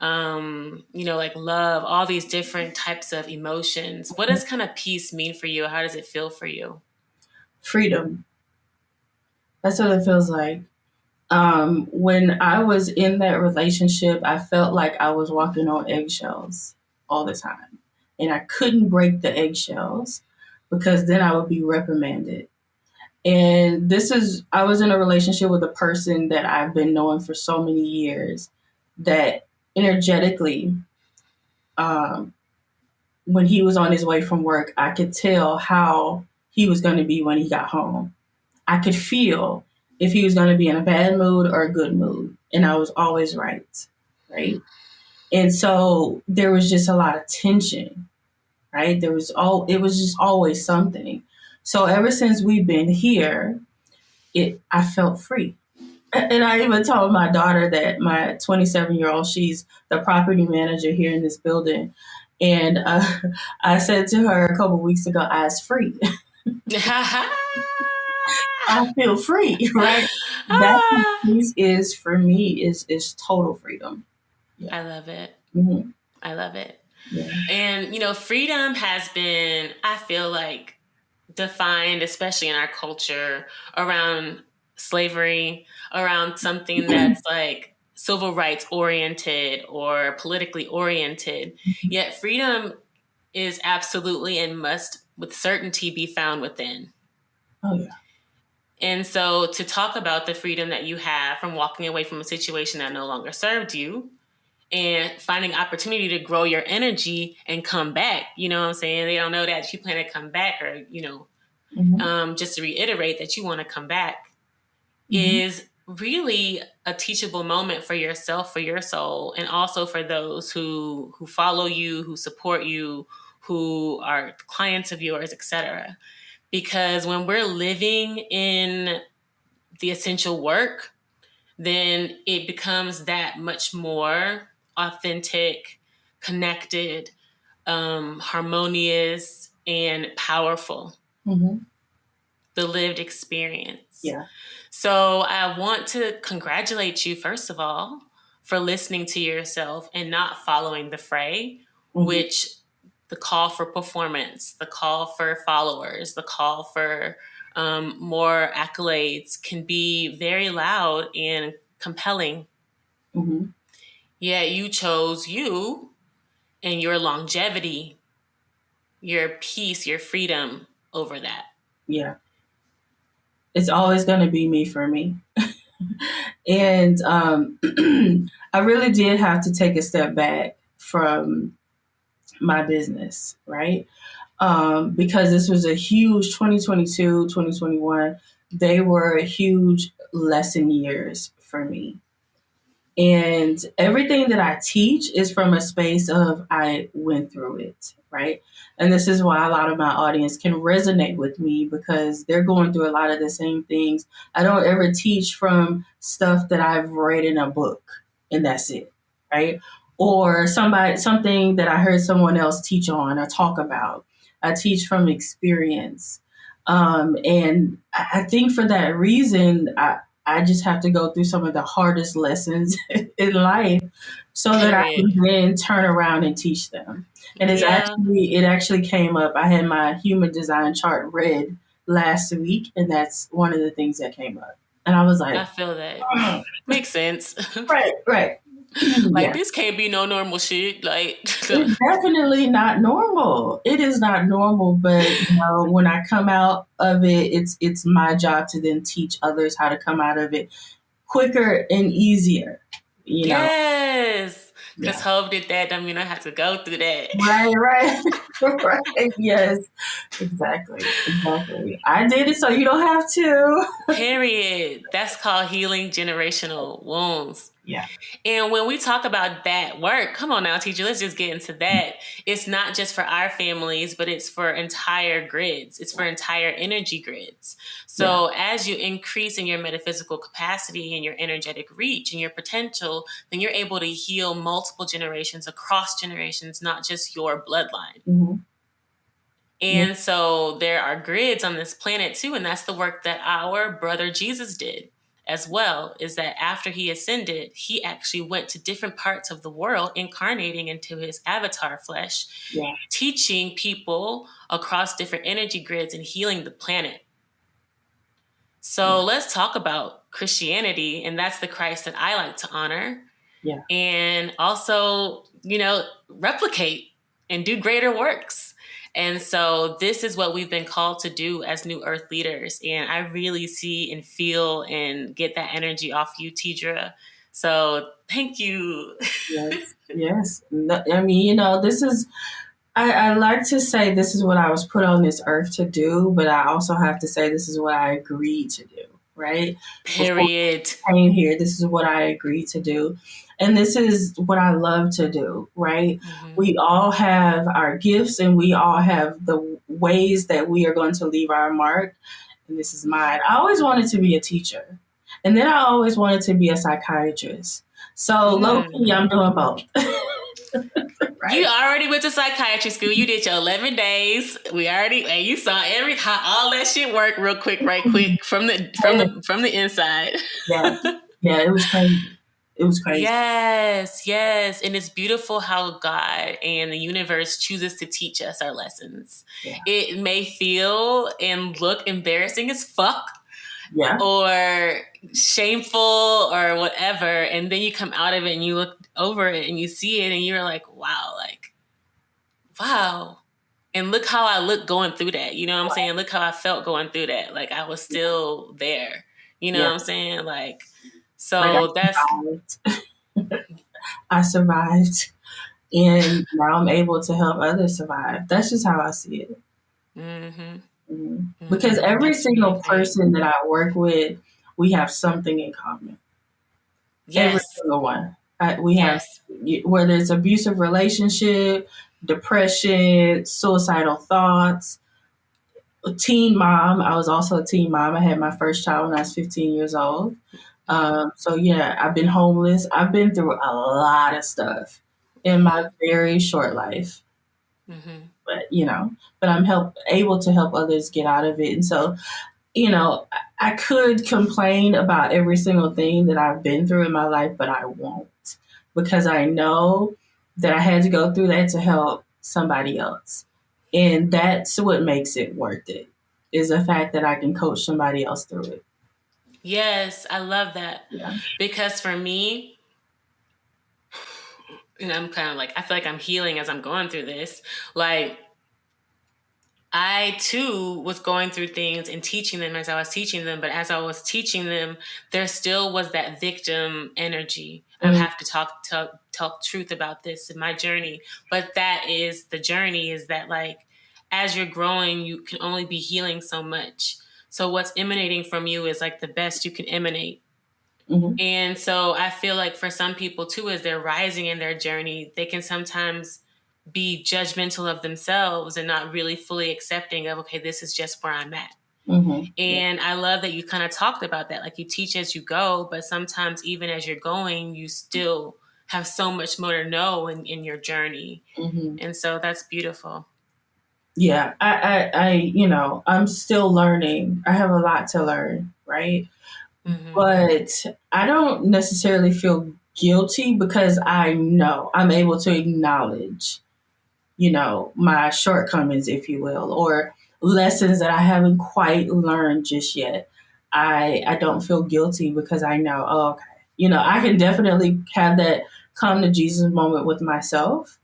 like love, all these different types of emotions. What does kind of peace mean for you? How does it feel for you? Freedom. That's what it feels like. When I was in that relationship, I felt like I was walking on eggshells all the time. And I couldn't break the eggshells because then I would be reprimanded. And I was in a relationship with a person that I've been knowing for so many years that energetically, um, when he was on his way from work, I could tell how he was going to be when he got home. I could feel if he was going to be in a bad mood or a good mood. And I was always right. Right. And so there was just a lot of tension, right? It was just always something. So ever since we've been here, I felt free. And I even told my daughter that my 27-year-old, she's the property manager here in this building. And I said to her a couple of weeks ago, I was free. I feel free, right? That piece is for me is total freedom. Yeah. I love it. Mm-hmm. I love it. Yeah. And, freedom has been, I feel like, defined, especially in our culture, around slavery, around something that's like civil rights oriented or politically oriented. Yet freedom is absolutely and must with certainty be found within. Oh, yeah. And so to talk about the freedom that you have from walking away from a situation that no longer served you and finding opportunity to grow your energy and come back, you know what I'm saying? They don't know that you plan to come back or, just to reiterate that you want to come back is really a teachable moment for yourself, for your soul, and also for those who follow you, who support you, who are clients of yours, etc. Because when we're living in the essential work, then it becomes that much more authentic, connected, harmonious, and powerful. The lived experience. Yeah. So I want to congratulate you, first of all, for listening to yourself and not following the fray, which the call for performance, the call for followers, the call for more accolades can be very loud and compelling. Yeah, you chose you and your longevity, your peace, your freedom over that. Yeah. It's always going to be me for me. And I really did have to take a step back from my business, right? Because this was a huge 2022, 2021. They were huge lesson years for me. And everything that I teach is from a space of I went through it, right? And this is why a lot of my audience can resonate with me because they're going through a lot of the same things. I don't ever teach from stuff that I've read in a book and that's it, right? Or something that I heard someone else teach on or talk about. I teach from experience. And I think for that reason, I just have to go through some of the hardest lessons in life so that I can then turn around and teach them. And it actually came up. I had my human design chart read last week, and that's one of the things that came up. And I was like, I feel that. Makes sense. Right. Like, Yeah. this can't be no normal shit. Like, It's definitely not normal. It is not normal, but when I come out of it, it's my job to then teach others how to come out of it quicker and easier. You know, yes. Because yeah. Hove did that. I mean, I have to go through that. Right, right, right. Yes, exactly. I did it, so you don't have to. Period. That's called healing generational wounds. Yeah. And when we talk about that work, come on now, teacher, let's just get into that. It's not just for our families, but it's for entire grids. It's for entire energy grids. Yeah. So as you increase in your metaphysical capacity and your energetic reach and your potential, then you're able to heal multiple generations across generations, not just your bloodline. Mm-hmm. Yeah. And so there are grids on this planet too, and that's the work that our brother Jesus did as well, is that after he ascended, he actually went to different parts of the world, incarnating into his avatar flesh, Yeah. teaching people across different energy grids and healing the planet. So Yeah. let's talk about Christianity, and that's the Christ that I like to honor. Yeah. And also, replicate and do greater works. And so this is what we've been called to do as New Earth leaders. And I really see and feel and get that energy off you, Tedra. So thank you. Yes. Yes. I mean, this is. I like to say this is what I was put on this earth to do, but I also have to say this is what I agreed to do. Right before Period. I came here, this is what I agreed to do, and this is what I love to do. Right? Mm-hmm. We all have our gifts, and we all have the ways that we are going to leave our mark. And this is mine. I always wanted to be a teacher, and then I always wanted to be a psychiatrist. So low key, I'm doing both. You Right? already went to psychiatry school. You did your 11 days. And you saw how all that shit worked real quick, right quick from the inside. Yeah, yeah, it was crazy. It was crazy. Yes, yes. And it's beautiful how God and the universe chooses to teach us our lessons. Yeah, It may feel and look embarrassing as fuck yeah, or shameful or whatever. And then you come out of it and you look over it and you see it and you're like, wow. And look how I look going through that. You know what I'm saying? Look how I felt going through that. Like I was still there. You know yeah. what I'm saying? Like, Like so that's I survived, and now I'm able to help others survive. That's just how I see it. mm-hmm, Because mm-hmm. every That's single beautiful. person that I work with, we have something in common. Every Yes. single one. We have, Yes. whether it's abusive relationship, depression, suicidal thoughts, a teen mom. I was also a teen mom. I had my first child when I was 15 years old. So yeah, I've been homeless. I've been through a lot of stuff in my Mm-hmm, very short life. mm-hmm. But I'm able to help others get out of it. And so, I could complain about every single thing that I've been through in my life, but I won't, because I know that I had to go through that to help somebody else. And that's what makes it worth it, is the fact that I can coach somebody else through it. Yes, I love that. Yeah. Because for me, and I'm kind of like, I feel like I'm healing as I'm going through this. Like, I too was going through things and teaching them as I was teaching them, but as I was teaching them, there still was that victim energy. I Mm-hmm. have to talk truth about this in my journey, but that is the journey. Is that like as you're growing, you can only be healing so much. So what's emanating from you is like the best you can emanate. Mm-hmm. And so I feel like for some people too, as they're rising in their journey, they can sometimes be judgmental of themselves and not really fully accepting of, okay, this is just where I'm at. Mm-hmm. Yeah. And I love that you kind of talked about that. Like you teach as you go, but sometimes even as you're going, you still have so much more to know in your journey. Mm-hmm. And so that's beautiful. Yeah. I'm still learning. I have a lot to learn, right? Mm-hmm. But I don't necessarily feel guilty, because I know I'm able to acknowledge, my shortcomings, if you will, or lessons that I haven't quite learned just yet. I don't feel guilty, because I know, oh, okay, I can definitely have that come to Jesus moment with myself.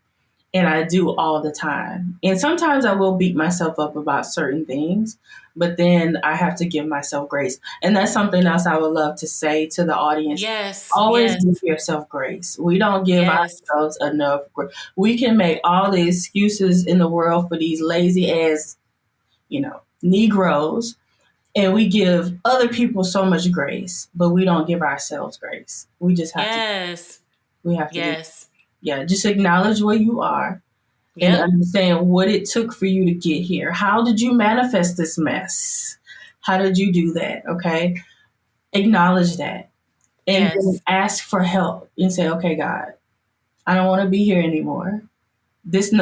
And I do all the time. And sometimes I will beat myself up about certain things, but then I have to give myself grace. And that's something else I would love to say to the audience. Yes, Always yes, give yourself grace. We don't give yes, ourselves enough grace. We can make all the excuses in the world for these lazy ass, Negroes, and we give other people so much grace, but we don't give ourselves grace. We just have to, yes, we have to do, yes. yeah, just acknowledge where you are and Yep, understand what it took for you to get here. How did you manifest this mess? How did you do that? Okay. Acknowledge that and then yes. ask for help and say, okay, God, I don't want to be here anymore. This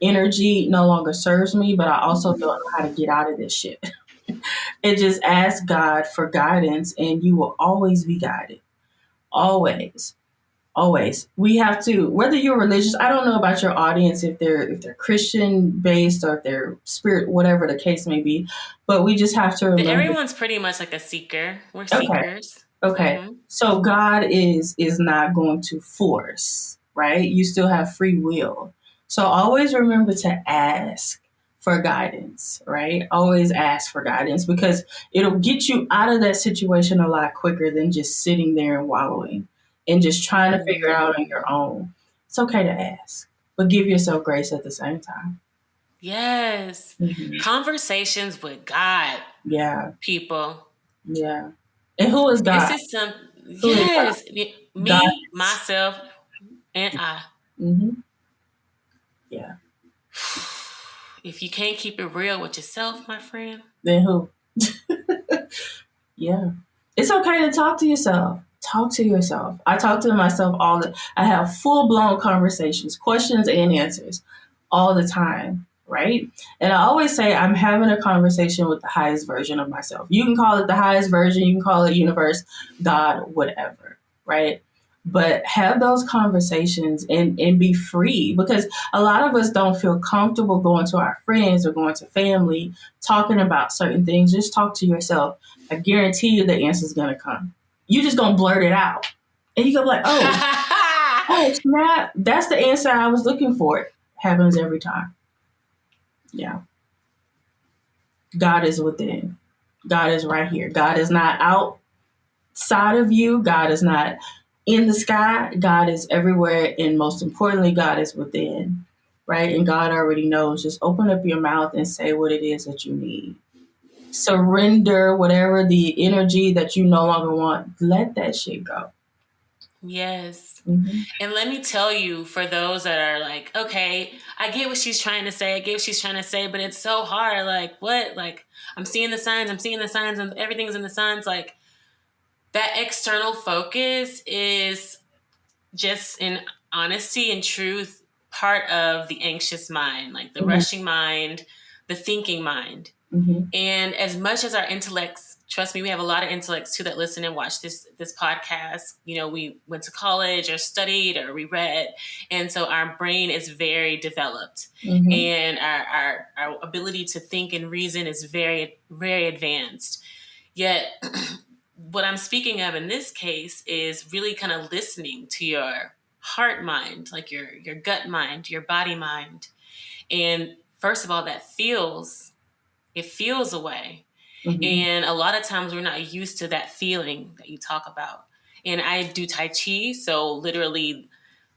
energy no longer serves me, but I also don't know how to get out of this shit. And just ask God for guidance, and you will always be guided. Always. Always. We have to, whether you're religious, I don't know about your audience, if they're Christian based or if they're spirit, whatever the case may be, but we just have to remember. Everyone's pretty much like a seeker. We're Okay. seekers. Okay. Mm-hmm. So God is not going to force, right? You still have free will. So always remember to ask for guidance, right? Always ask for guidance because it'll get you out of that situation a lot quicker than just sitting there and wallowing and just trying to figure it Mm-hmm. out on your own. It's okay to ask, but give yourself grace at the same time. Yes. Mhm. Conversations with God, Yeah. people. Yeah. And who is This God? is some, Who is God? yes, God me, is. myself, and I. Hmm. Yeah. If you can't keep it real with yourself, my friend. Then who? Yeah. It's okay to talk to yourself. Talk to yourself. I talk to myself I have full blown conversations, questions and answers all the time, right? And I always say I'm having a conversation with the highest version of myself. You can call it the highest version, you can call it universe, God, whatever, right? But have those conversations and be free because a lot of us don't feel comfortable going to our friends or going to family talking about certain things. Just talk to yourself. I guarantee you the answer is going to come. You just going to blurt it out. And you go like, oh, snap. That's the answer I was looking for. It happens every time. Yeah. God is within. God is right here. God is not outside of you. God is not in the sky. God is everywhere. And most importantly, God is within. Right. And God already knows. Just open up your mouth and say what it is that you need. Surrender whatever the energy that you no longer want. Let that shit go. Yes. Mm-hmm. And let me tell you, for those that are like, okay, I get what she's trying to say. I get what she's trying to say, but it's so hard. Like, what? Like, I'm seeing the signs. I'm seeing the signs, and everything's in the signs. Like, that external focus is just in honesty and truth part of the anxious mind, like the Mm-hmm. rushing mind, the thinking mind. Mm-hmm. And as much as our intellects, trust me, we have a lot of intellects too that listen and watch this podcast. You know, we went to college or studied or we read, and so our brain is very developed, Mm-hmm. and our ability to think and reason is very very advanced. Yet, what I'm speaking of in this case is really kind of listening to your heart mind, like your gut mind, your body mind, and first of all, it feels a way. Mm-hmm. And a lot of times we're not used to that feeling that you talk about. And I do Tai Chi, so literally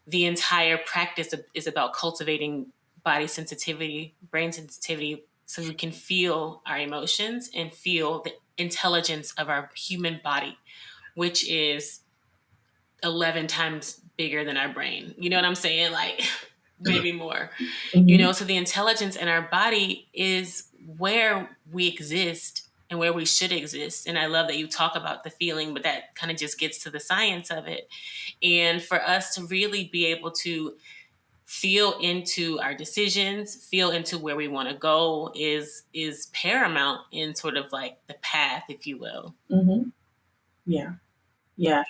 the entire practice is about cultivating body sensitivity, brain sensitivity, so we can feel our emotions and feel the intelligence of our human body, which is 11 times bigger than our brain. You know what I'm saying? Like, maybe more. Mm-hmm. So the intelligence in our body is where we exist and where we should exist. And I love that you talk about the feeling, but that kind of just gets to the science of it. And for us to really be able to feel into our decisions, feel into where we want to go is paramount in sort of like the path, if you will. Mm-hmm. Yeah. Yeah.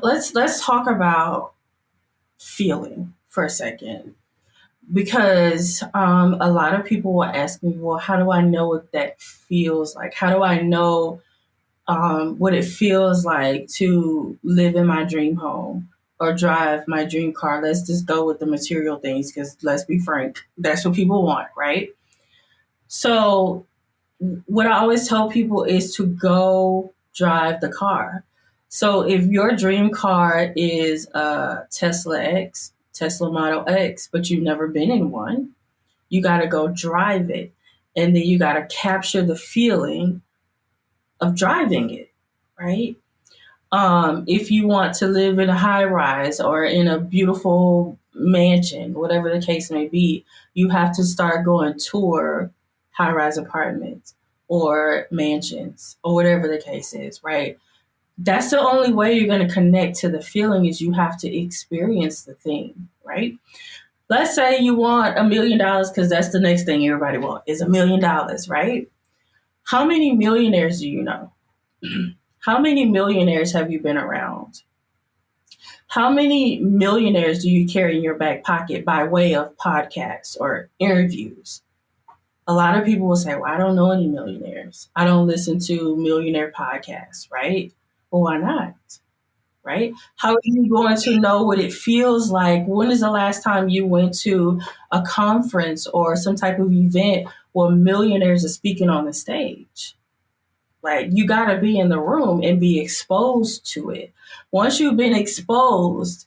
Let's talk about feeling for a second because a lot of people will ask me, well, how do I know what that feels like? How do I know what it feels like to live in my dream home or drive my dream car. Let's just go with the material things because let's be frank, that's what people want, right? So, what I always tell people is to go drive the car. So, if your dream car is a Tesla Model X, but you've never been in one, you got to go drive it. And then you got to capture the feeling of driving it, right? If you want to live in a high rise or in a beautiful mansion, whatever the case may be, you have to start going tour high rise apartments or mansions or whatever the case is, right? That's the only way you're going to connect to the feeling is you have to experience the thing, right? Let's say you want $1 million because that's the next thing everybody wants is $1 million, right? How many millionaires do you know? How many millionaires have you been around? How many millionaires do you carry in your back pocket by way of podcasts or interviews? A lot of people will say, well, I don't know any millionaires. I don't listen to millionaire podcasts, right? Well, why not? Right? How are you going to know what it feels like? When is the last time you went to a conference or some type of event where millionaires are speaking on the stage? Like, you got to be in the room and be exposed to it. Once you've been exposed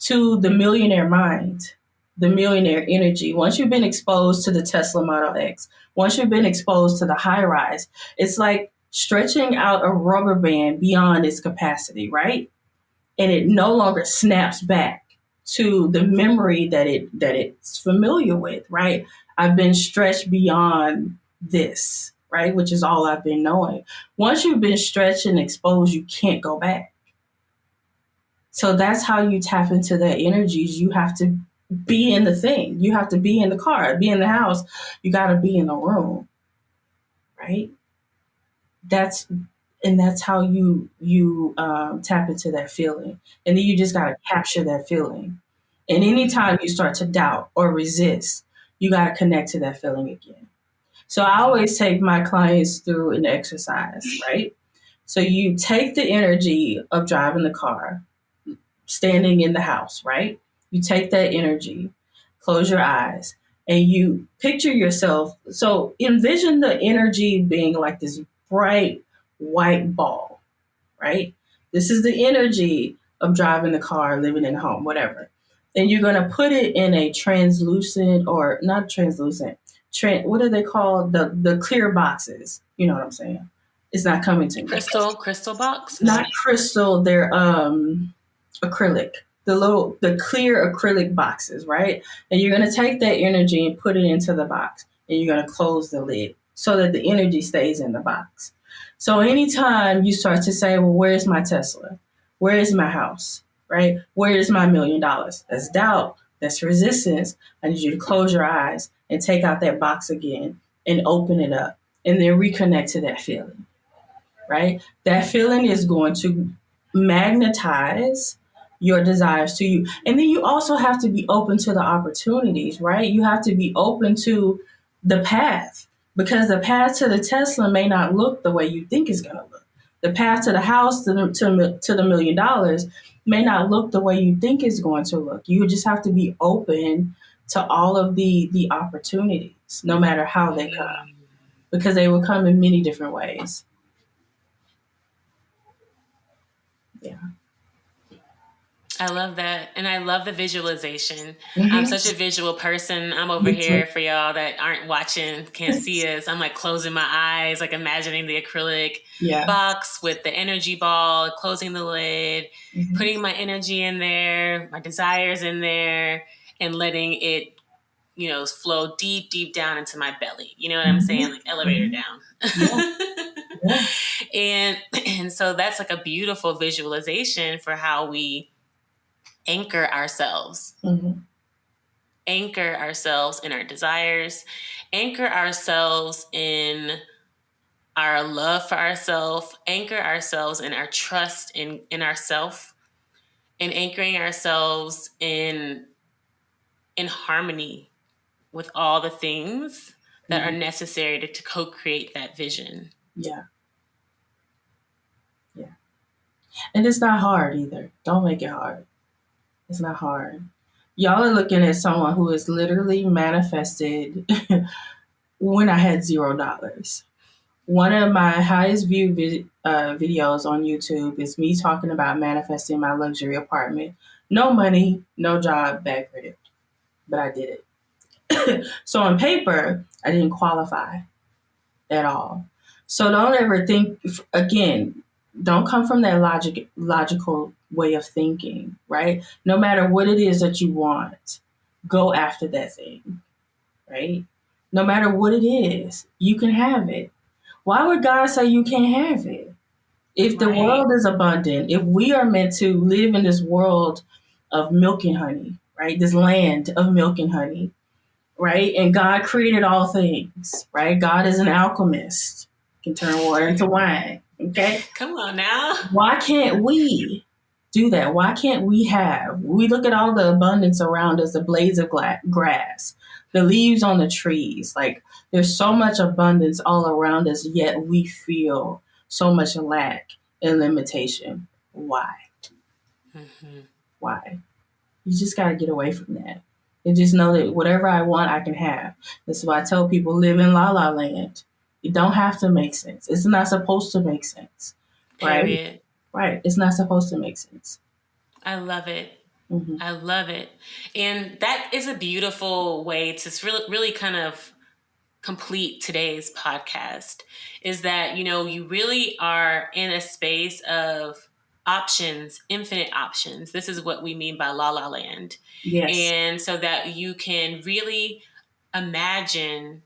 to the millionaire mind, the millionaire energy, once you've been exposed to the Tesla Model X, once you've been exposed to the high rise, it's like stretching out a rubber band beyond its capacity, right? And it no longer snaps back to the memory that it's familiar with, right? I've been stretched beyond this, right? Which is all I've been knowing. Once you've been stretched and exposed, you can't go back. So that's how you tap into that energies. You have to be in the thing. You have to be in the car, be in the house. You got to be in the room, right? That's and that's how you tap into that feeling, and then you just got to capture that feeling. And anytime you start to doubt or resist, you got to connect to that feeling again. So I always take my clients through an exercise, right? So you take the energy of driving the car, standing in the house, right? You take that energy, close your eyes, and you picture yourself. So envision the energy being like this bright white ball, right? This is the energy of driving the car, living in a home, whatever. And you're going to put it in a translucent or not translucent, what are they called? The clear boxes. You know what I'm saying? It's not coming to me. Crystal box. Not crystal, they're acrylic. The clear acrylic boxes, right? And you're going to take that energy and put it into the box, and you're going to close the lid so that the energy stays in the box. So anytime you start to say, well, where's my Tesla? Where is my house? Right? Where is my $1 million? That's doubt. That's resistance. I need you to close your eyes and take out that box again and open it up and then reconnect to that feeling. Right? That feeling is going to magnetize your desires to you. And then you also have to be open to the opportunities, right? You have to be open to the path because the path to the Tesla may not look the way you think it's going to look. The path to the house to the $1 million may not look the way you think it's going to look. You just have to be open to all of the opportunities, no matter how they come, because they will come in many different ways. Yeah. I love that. And I love the visualization. I'm Mm-hmm. such a visual person. I'm over Me too. here for y'all that aren't watching, can't see us. I'm like closing my eyes, like imagining the acrylic Yeah. box with the energy ball, closing the lid, Mm-hmm. putting my energy in there, my desires in there, and letting it, flow deep, deep down into my belly. You know what I'm saying? Like elevator Mm-hmm. Yeah. down. Yeah. and so that's like a beautiful visualization for how we anchor ourselves. Mm-hmm. Anchor ourselves in our desires, anchor ourselves in our love for ourselves, anchor ourselves in our trust in ourselves, and anchoring ourselves in harmony with all the things that are necessary to co-create that vision. Yeah. Yeah. And it's not hard either. Don't make it hard. It's not hard. Y'all are looking at someone who is literally manifested when I had $0. One of my highest viewed videos on YouTube is me talking about manifesting my luxury apartment. No money, no job, bad credit, but I did it. So on paper, I didn't qualify at all. So don't ever think, again, don't come from that logical way of thinking, right? No matter what it is that you want, go after that thing, right? No matter what it is, you can have it. Why would God say you can't have it? If the Right. world is abundant, if we are meant to live in this world of milk and honey, right? This land of milk and honey, right? And God created all things, right? God is an alchemist, can turn water into wine, okay? Come on now. Why can't we do that? Why can't we have? We look at all the abundance around us, the blades of grass, the leaves on the trees. Like there's so much abundance all around us, yet we feel so much lack and limitation. Why? Mm-hmm. Why? You just got to get away from that. And just know that whatever I want, I can have. That's why I tell people live in la la land. It don't have to make sense. It's not supposed to make sense, right? Period. Right. It's not supposed to make sense. I love it. Mm-hmm. I love it. And that is a beautiful way to really kind of complete today's podcast, is that, you really are in a space of options, infinite options. This is what we mean by la la land. Yes. And so that you can really imagine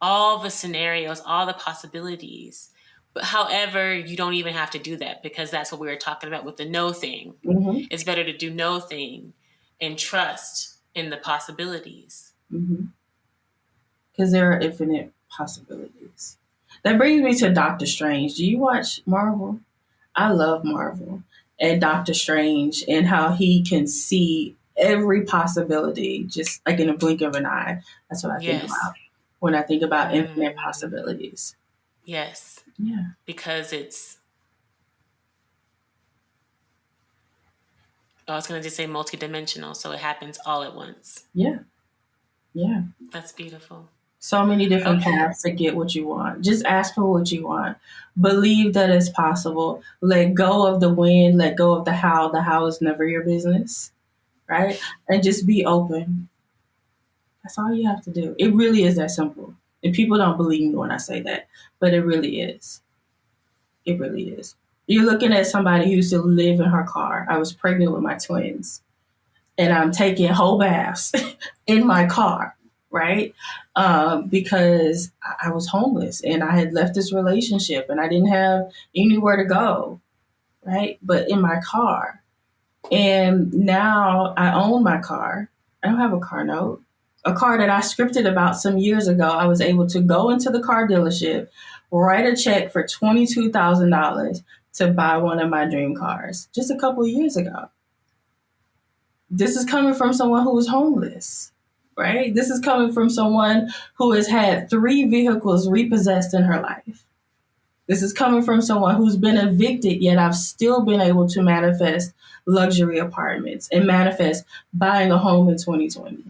all the scenarios, all the possibilities. But however, you don't even have to do that, because that's what we were talking about with the no thing. Mm-hmm. It's better to do no thing and trust in the possibilities. Mm-hmm. Because there are infinite possibilities. That brings me to Doctor Strange. Do you watch Marvel? I love Marvel and Doctor Strange and how he can see every possibility just like in a blink of an eye. That's what I think Yes. about when I think about infinite possibilities. Yes. Yeah. Because I was going to just say multidimensional, so it happens all at once. Yeah. Yeah. That's beautiful. So many different Okay. paths to get what you want. Just ask for what you want. Believe that it's possible. Let go of the when, let go of the how. The how is never your business, right? And just be open. That's all you have to do. It really is that simple. And people don't believe me when I say that, but it really is. It really is. You're looking at somebody who used to live in her car. I was pregnant with my twins, and I'm taking whole baths in my car, right? Because I was homeless and I had left this relationship and I didn't have anywhere to go, right? But in my car. And now I own my car. I don't have a car note. A car that I scripted about some years ago, I was able to go into the car dealership, write a check for $22,000 to buy one of my dream cars just a couple of years ago. This is coming from someone who was homeless, right? This is coming from someone who has had 3 vehicles repossessed in her life. This is coming from someone who's been evicted, yet I've still been able to manifest luxury apartments and manifest buying a home in 2020.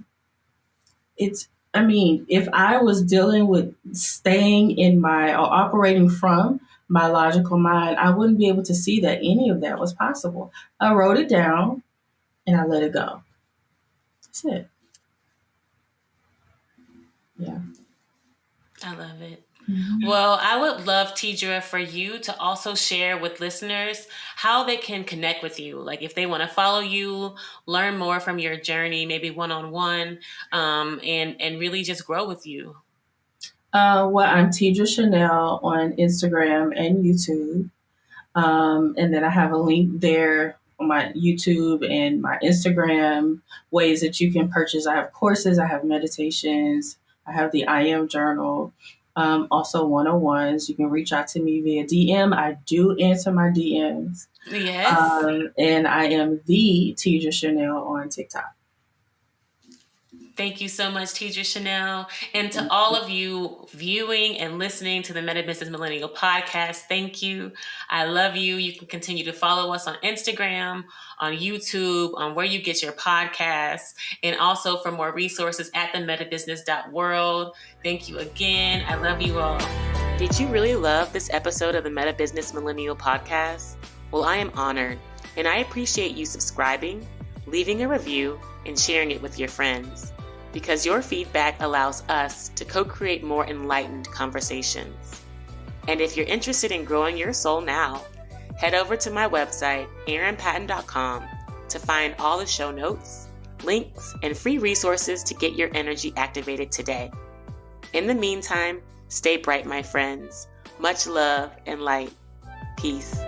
If I was dealing with staying in my or operating from my logical mind, I wouldn't be able to see that any of that was possible. I wrote it down and I let it go. That's it. Yeah. I love it. Mm-hmm. Well, I would love, Tedra, for you to also share with listeners how they can connect with you. Like if they want to follow you, learn more from your journey, maybe one-on-one, and really just grow with you. Well, I'm Tedra Chanel on Instagram and YouTube. And then I have a link there on my YouTube and my Instagram, ways that you can purchase. I have courses, I have meditations, I have the I Am Journal, also 101s. You can reach out to me via DM. I do answer my DMs. Yes. And I am the Tedra Chanel on TikTok. Thank you so much, Tedra Chanel. And to all of you viewing and listening to the MetaBusiness Millennial podcast, thank you. I love you. You can continue to follow us on Instagram, on YouTube, on where you get your podcasts, and also for more resources at themetabusiness.world. Thank you again. I love you all. Did you really love this episode of the MetaBusiness Millennial podcast? Well, I am honored, and I appreciate you subscribing, leaving a review, and sharing it with your friends, because your feedback allows us to co-create more enlightened conversations. And if you're interested in growing your soul now, head over to my website, erinpatten.com, to find all the show notes, links, and free resources to get your energy activated today. In the meantime, stay bright, my friends. Much love and light. Peace.